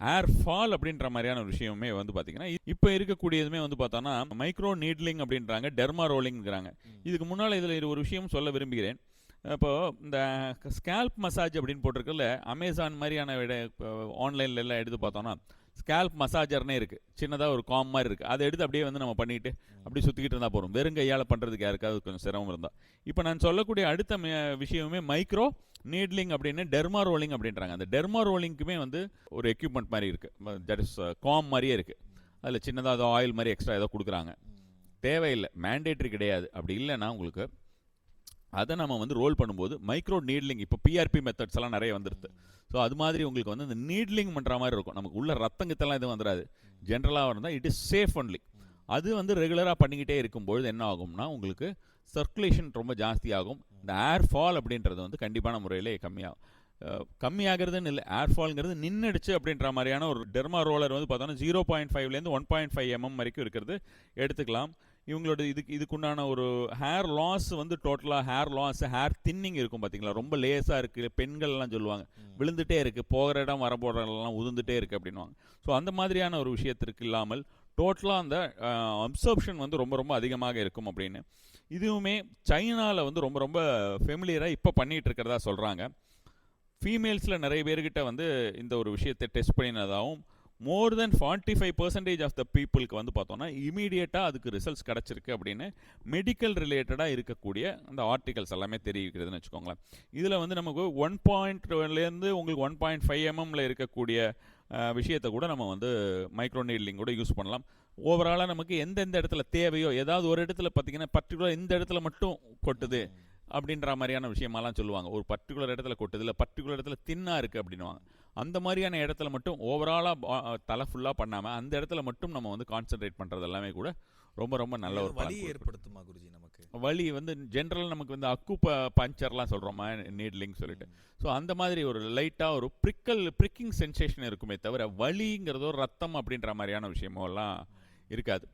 ஏர் fall அப்படின்ற மாதிரியான ஒரு விஷயமே வந்து பார்த்தீங்கன்னா இப்போ இருக்கக்கூடியதுமே வந்து பார்த்தோன்னா மைக்ரோ நீட்லிங் அப்படின்றாங்க, டெர்மா ரோலிங்கிறாங்க. இதுக்கு முன்னால் இதில் ஒரு விஷயம் சொல்ல விரும்புகிறேன். இப்போ இந்த ஸ்கேல்ப் மசாஜ் அப்படின்னு போட்டிருக்கல, அமேசான் மாதிரியான ஆன்லைன்ல எல்லாம் எடுத்து பார்த்தோம்னா ஸ்கேல்ப் மசாஜர்னே இருக்குது, சின்னதாக ஒரு காம் மாதிரி இருக்குது. அதை எடுத்து அப்படியே வந்து நம்ம பண்ணிட்டு அப்படி சுற்றிக்கிட்டு இருந்தால் போகிறோம். வெறும் கையால் பண்ணுறதுக்கு யாருக்காவது கொஞ்சம் சிரமம் இருந்தால். இப்போ நான் சொல்லக்கூடிய அடுத்த விஷயமே மைக்ரோ நீட்லிங் அப்படின்னு டெர்மா ரோலிங் அப்படின்றாங்க. அந்த டெர்மா ரோலிங்க்குமே வந்து ஒரு எக்யூப்மெண்ட் மாதிரி இருக்குது, தட் இஸ் காம் மாதிரியே இருக்குது. அதில் சின்னதாக ஏதோ ஆயில் மாதிரி எக்ஸ்ட்ரா ஏதோ கொடுக்குறாங்க. தேவையில்லை, மேண்டேட்ரி கிடையாது. அப்படி இல்லைன்னா உங்களுக்கு அதை நம்ம வந்து ரோல் பண்ணும்போது மைக்ரோ நீட்லிங், இப்போ பிஆர்பி மெத்தட்ஸ் எல்லாம் நிறைய வந்துடுது. ஸோ அது மாதிரி உங்களுக்கு வந்து இந்த நீட்லிங் பண்ணுற மாதிரி இருக்கும். நமக்கு உள்ள ரத்தங்கத்தெல்லாம் எதுவும் வந்துடாது. ஜென்ரலாக இருந்தால் இட் இஸ் சேஃப் ஒன்லி. அது வந்து ரெகுலராக பண்ணிக்கிட்டே இருக்கும்பொழுது என்ன ஆகும்னா உங்களுக்கு சர்க்குலேஷன் ரொம்ப ஜாஸ்தி ஆகும். இந்த ஏர் ஃபால் அப்படின்றது வந்து கண்டிப்பான முறையிலே கம்மியாகும். கம்மியாகிறதுன்னு இல்லை, ஏர் ஃபால்ங்கிறது நின்றுடுச்சு அப்படின்ற மாதிரியான ஒரு டெர்மா ரோலர் வந்து பார்த்தோன்னா 0.5லேருந்து 1.5 mm வரைக்கும் இருக்கிறது எடுத்துக்கலாம். இவங்களோட இதுக்குண்டான ஒரு ஹேர் லாஸ் வந்து டோட்டலாக ஹேர் லாஸ், ஹேர் தின்னிங் இருக்கும் பார்த்தீங்களா, ரொம்ப லேஸாக இருக்குது. பெண்கள்லாம் சொல்லுவாங்க விழுந்துட்டே இருக்குது, போகிற இடம் வர போகிற இடம்லாம் உதிர்ந்துட்டே இருக்குது அப்படின்வாங்க. ஸோ அந்த மாதிரியான ஒரு விஷயத்திற்கு இல்லாமல் டோட்டலாக அந்த அப்சர்ப்ஷன் வந்து ரொம்ப ரொம்ப அதிகமாக இருக்கும் அப்படின்னு. இதுவுமே சைனாவில் வந்து ரொம்ப ரொம்ப ஃபெமிலியராக இப்போ பண்ணிகிட்டு இருக்கிறதா சொல்கிறாங்க. ஃபீமேல்ஸில் நிறைய பேர்கிட்ட வந்து இந்த ஒரு விஷயத்தை test பண்ணினதாகவும் more then 45% of the பீப்புளுக்கு வந்து பார்த்தோன்னா இமீடியட்டாக அதுக்கு ரிசல்ட்ஸ் கிடச்சிருக்கு அப்படின்னு மெடிக்கல் ரிலேட்டடாக இருக்கக்கூடிய அந்த ஆர்டிகல்ஸ் எல்லாமே தெரிவிக்கிறதுன்னு வச்சுக்கோங்களேன். இதில் வந்து நமக்கு 1.2லேருந்து உங்களுக்கு 1.5 mm இருக்கக்கூடிய விஷயத்தை கூட நம்ம வந்து மைக்ரோ நீட்லிங் கூட யூஸ் பண்ணலாம். ஓவராலாக நமக்கு எந்தெந்த இடத்துல தேவையோ, ஏதாவது ஒரு இடத்துல பார்த்தீங்கன்னா பர்டிகுலர் இந்த இடத்துல மட்டும் கொட்டுது அப்படின்ற மாதிரியான விஷயமெல்லாம் சொல்லுவாங்க. ஒரு பர்டிகுலர் இடத்துல கொட்டுது, இல்லை பர்டிகுலர் இடத்துல தின்னாக இருக்குது அப்படின்வாங்க. அந்த மாதிரியான இடத்துல மட்டும் ஓவராலாக தலை ஃபுல்லாக பண்ணாமல் அந்த இடத்துல மட்டும் நம்ம வந்து கான்சென்ட்ரேட் பண்ணுறது எல்லாமே கூட ரொம்ப ரொம்ப நல்ல ஒரு வலி ஏற்படுத்துமா குருஜி? நமக்கு வலி வந்து ஜென்ரல் நமக்கு வந்து அக்கு பஞ்சர்லாம் சொல்கிறோமா நீட்லிங் சொல்லிட்டு. ஸோ அந்த மாதிரி ஒரு லைட்டாக ஒரு ப்ரிக்கிங் சென்சேஷன் இருக்குமே தவிர வலிங்கிறதோ ரத்தம் அப்படின்ற மாதிரியான விஷயமோ எல்லாம் இருக்காது.